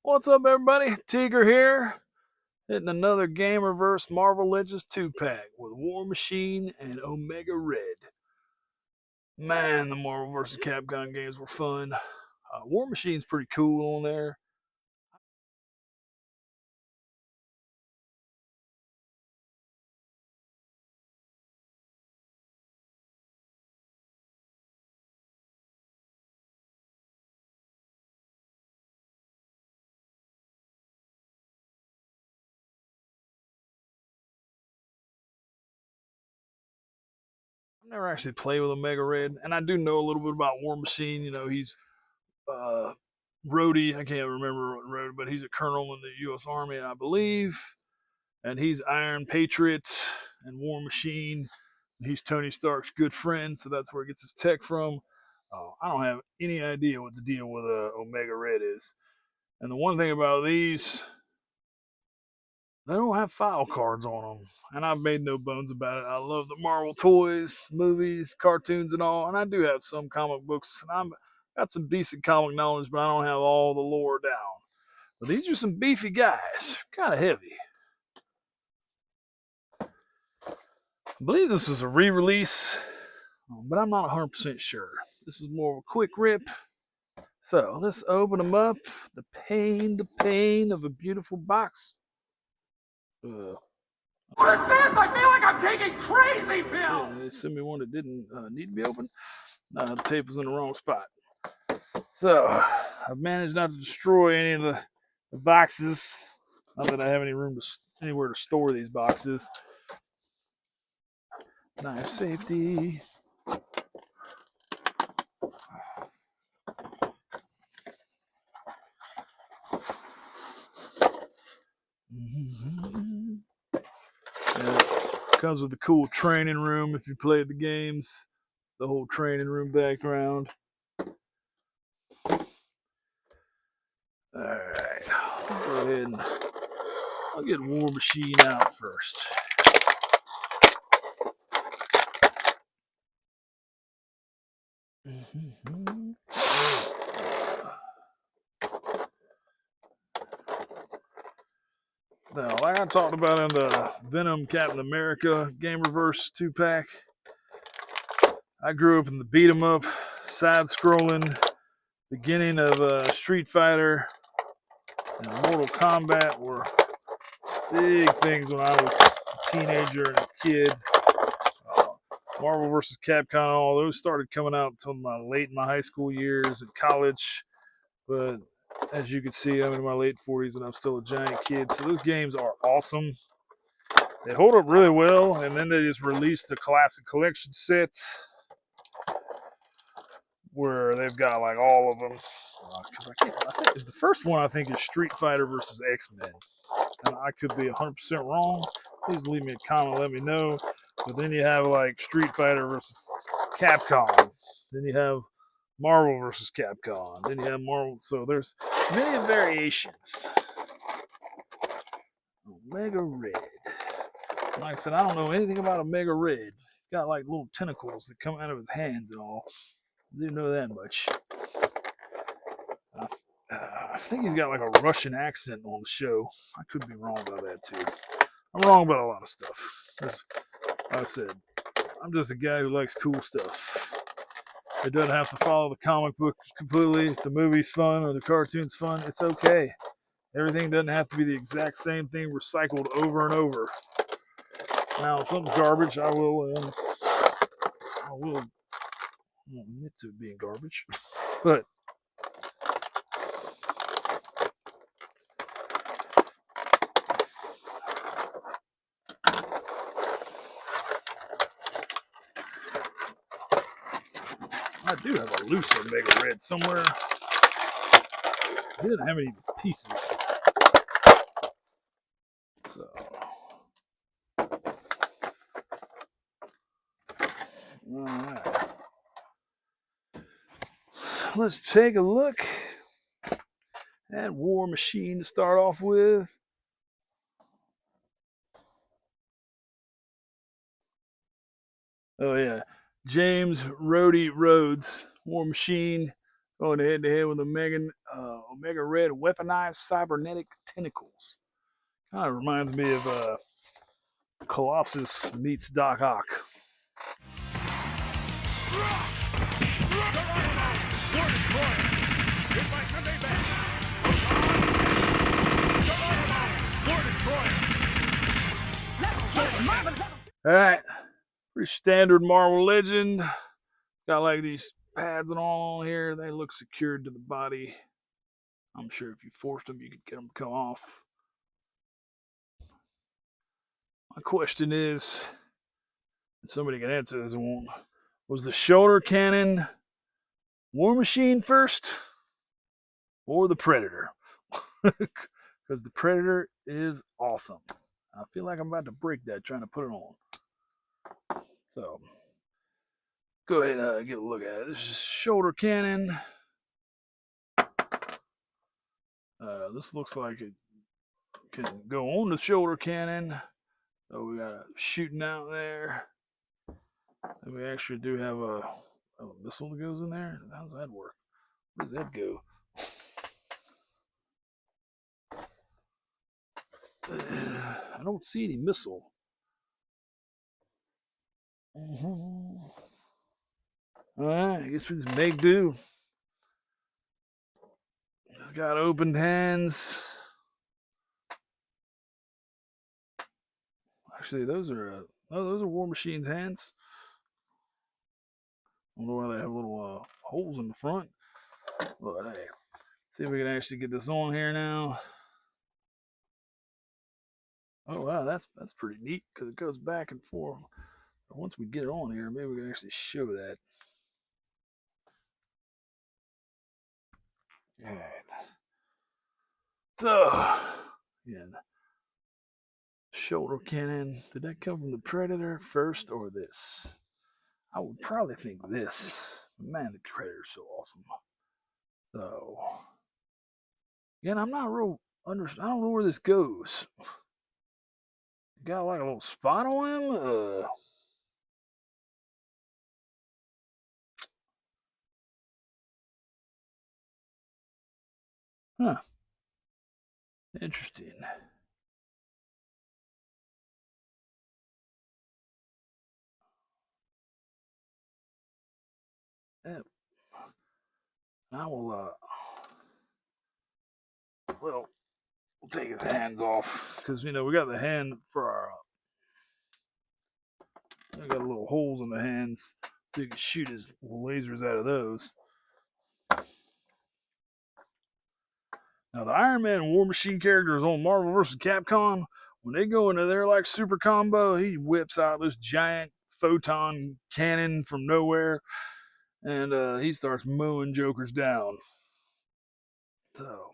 What's up, everybody? Tigger here, hitting another Gamerverse Marvel Legends 2-pack with War Machine and Omega Red. Man, the Marvel vs. Capcom games were fun. War Machine's pretty cool on there. I've never actually played with Omega Red, and I do know a little bit about War Machine. You know, he's uh, Rhodey. I can't remember what Rhodey, but he's a colonel in the U.S. Army, I believe. And he's Iron Patriot and War Machine. He's Tony Stark's good friend, so that's where he gets his tech from. I don't have any idea what the deal with Omega Red is. And the one thing about these, they don't have file cards on them. And I've made no bones about it. I love the Marvel toys, movies, cartoons, and all. And I do have some comic books. And I've got some decent comic knowledge, but I don't have all the lore down. But these are some beefy guys, kind of heavy. I believe this was a re-release, but I'm not 100% sure. This is more of a quick rip. So let's open them up. The pain of a beautiful box. What is this? I feel like I'm taking crazy pills. They sent me one that didn't need to be opened. The tape was in the wrong spot. So I've managed not to destroy any of the boxes. Not that I have any room to anywhere to store these boxes. Knife safety. Comes with a cool training room if you played the games. The whole training room background. Alright, I'll go ahead and I'll get War Machine out first. Now, like I talked about in the Venom Captain America Gamerverse 2-pack, I grew up in the beat 'em up, side-scrolling beginning of Street Fighter and Mortal Kombat were big things when I was a teenager and a kid. Marvel vs. Capcom, all those started coming out until late in my high school years and college. But as you can see, I'm in my late 40s and I'm still a giant kid. So those games are awesome. They hold up really well, and then they just released the classic collection sets where they've got like all of them. Because I think the first one I think is Street Fighter versus X-Men, and I could be 100% wrong. Please leave me a comment, let me know. But then you have like Street Fighter versus Capcom. Then you have Marvel versus Capcom. Then you have Marvel. So there's many variations. Omega Red. Like I said, I don't know anything about Omega Red. He's got like little tentacles that come out of his hands and all. I didn't know that much. I think he's got like a Russian accent on the show. I could be wrong about that too. I'm wrong about a lot of stuff. Like I said, I'm just a guy who likes cool stuff. It doesn't have to follow the comic book completely. If the movie's fun or the cartoon's fun, it's okay. Everything doesn't have to be the exact same thing recycled over and over. Now, if something's garbage, I will admit to it being garbage. But I do have a loose Omega Red somewhere. He didn't have any of his pieces. So, alright. Let's take a look at War Machine to start off with. Oh yeah, James Rhodey Rhodes, War Machine. Going head to head with Omega Red weaponized cybernetic tentacles. Kind of reminds me of Colossus meets Doc Ock. All right, pretty standard Marvel Legend. Got like these pads and all on here. They look secured to the body. I'm sure if you forced them, you could get them to come off. My question is, and somebody can answer this one, was the shoulder cannon War Machine first or the Predator? Because the Predator is awesome. I feel like I'm about to break that trying to put it on. So, go ahead and get a look at it. This is shoulder cannon. This looks like it can go on the shoulder cannon. So we got a shooting out there. And we actually do have a missile that goes in there. How does that work? Where does that go? I don't see any missile. All right, I guess we just make do. It's got open hands. Actually, those are War Machine's hands. I don't know why they have little holes in the front. But hey, see if we can actually get this on here now. Oh wow, that's pretty neat because it goes back and forth. But once we get it on here, maybe we can actually show that. All right. So, again, shoulder cannon. Did that come from the Predator first or this? I would probably think this. Man, the Predator's so awesome. So, again, I'm not real I don't know where this goes. Got like a little spot on him. Huh. Interesting. Yeah. I will. Well, we'll take his hands off because we got the hand for our. We got little holes in the hands, so you can shoot his lasers out of those. Now the Iron Man and War Machine characters on Marvel vs. Capcom, when they go into their like super combo, he whips out this giant photon cannon from nowhere, and he starts mowing jokers down. So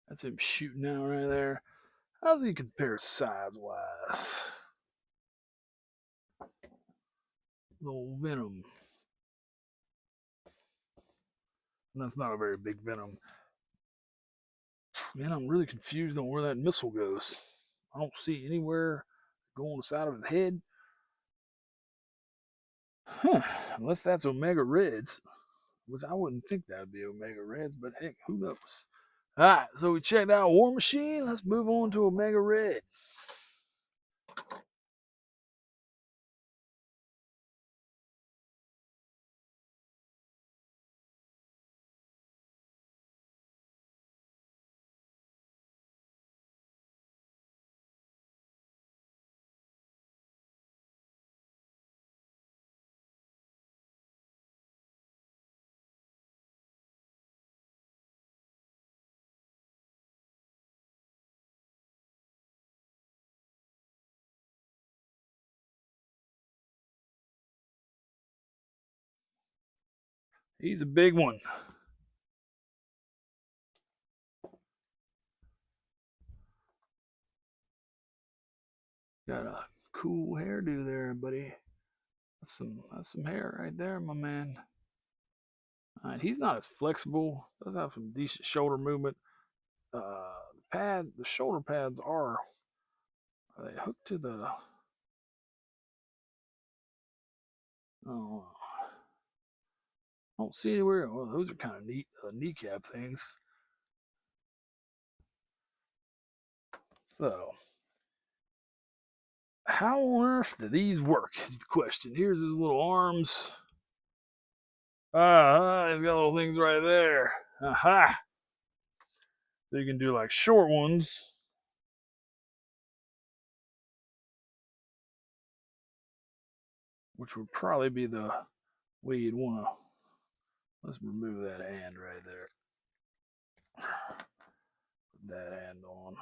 that's him shooting out right there. How does he compare size wise? Little Venom. And that's not a very big Venom. Man, I'm really confused on where that missile goes. I don't see anywhere going on the side of his head. Huh. Unless that's Omega Reds, which I wouldn't think that would be Omega Reds, but heck, who knows? All right, so we checked out War Machine. Let's move on to Omega Red. He's a big one. Got a cool hairdo there, buddy. That's some hair right there, my man. All right, he's not as flexible. Does have some decent shoulder movement. The shoulder pads are they hooked to the? Oh, I don't see anywhere. Well, those are kind of neat kneecap things. So, how on earth do these work? Is the question. Here's his little arms. He's got little things right there. Aha! So you can do like short ones. Which would probably be the way you'd want to. Let's remove that hand right there. Put that hand on.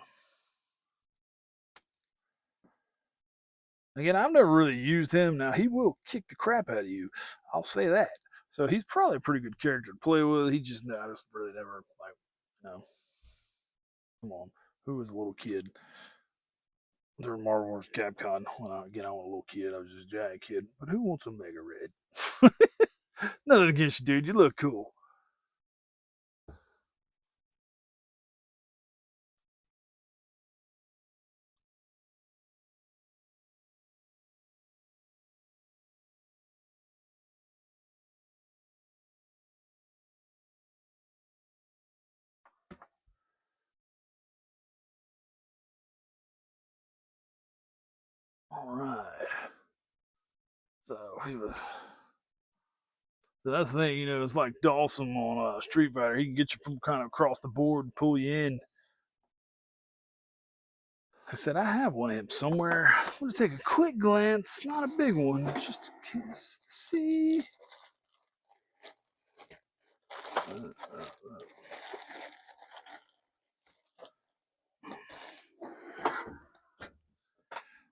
Again, I've never really used him. Now, he will kick the crap out of you. I'll say that. So he's probably a pretty good character to play with. I just really never, like, come on. Who was a little kid? During Marvel vs. Capcom. Well, again, I was a little kid. I was just a giant kid. But who wants a Mega Red? Nothing against you, dude. You look cool. All right. So he was. So that's the thing, it's like Dawson on Street Fighter. He can get you from kind of across the board and pull you in. I said, I have one of him somewhere. I'm going to take a quick glance. Not a big one, just to see.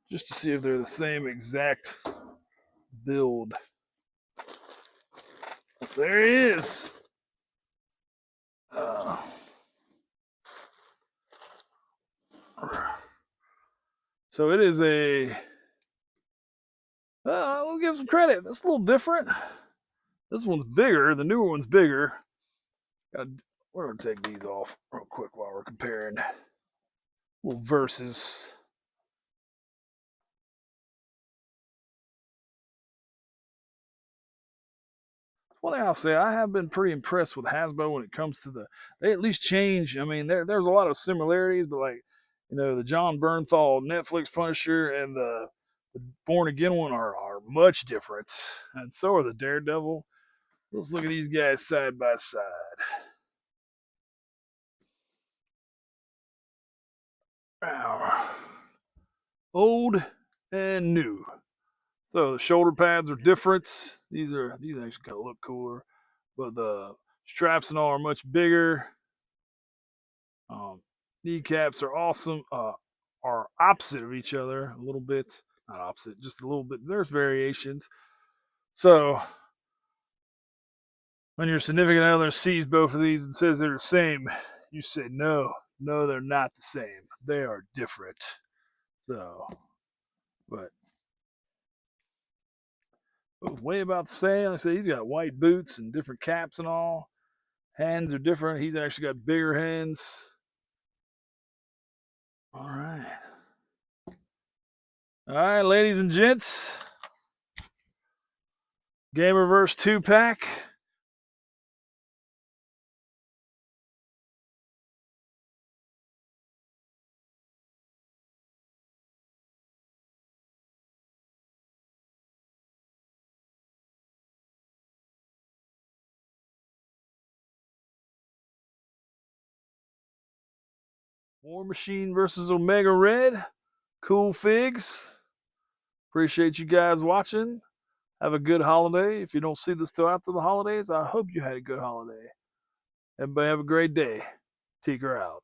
Just to see if they're the same exact build. There he is. So it is a. We'll give some credit. That's a little different. This one's bigger. The newer one's bigger. We're going to take these off real quick while we're comparing little verses. One thing I'll say, I have been pretty impressed with Hasbro when it comes to they at least change. I mean, there's a lot of similarities, but like, the John Bernthal Netflix Punisher and the Born Again one are much different, and so are the Daredevil. Let's look at these guys side by side. Now, old and new. So the shoulder pads are different. These actually kind of look cooler, but the straps and all are much bigger. Kneecaps are awesome. Are opposite of each other a little bit. Not opposite, just a little bit. There's variations. So when your significant other sees both of these and says they're the same, you say no, they're not the same. They are different. So, but way about the same. Like I say, he's got white boots and different caps and all. Hands are different. He's actually got bigger hands. All right. All right, ladies and gents. Gamerverse 2-pack. War Machine versus Omega Red. Cool figs. Appreciate you guys watching. Have a good holiday. If you don't see this till after the holidays, I hope you had a good holiday. Everybody have a great day. Tinker out.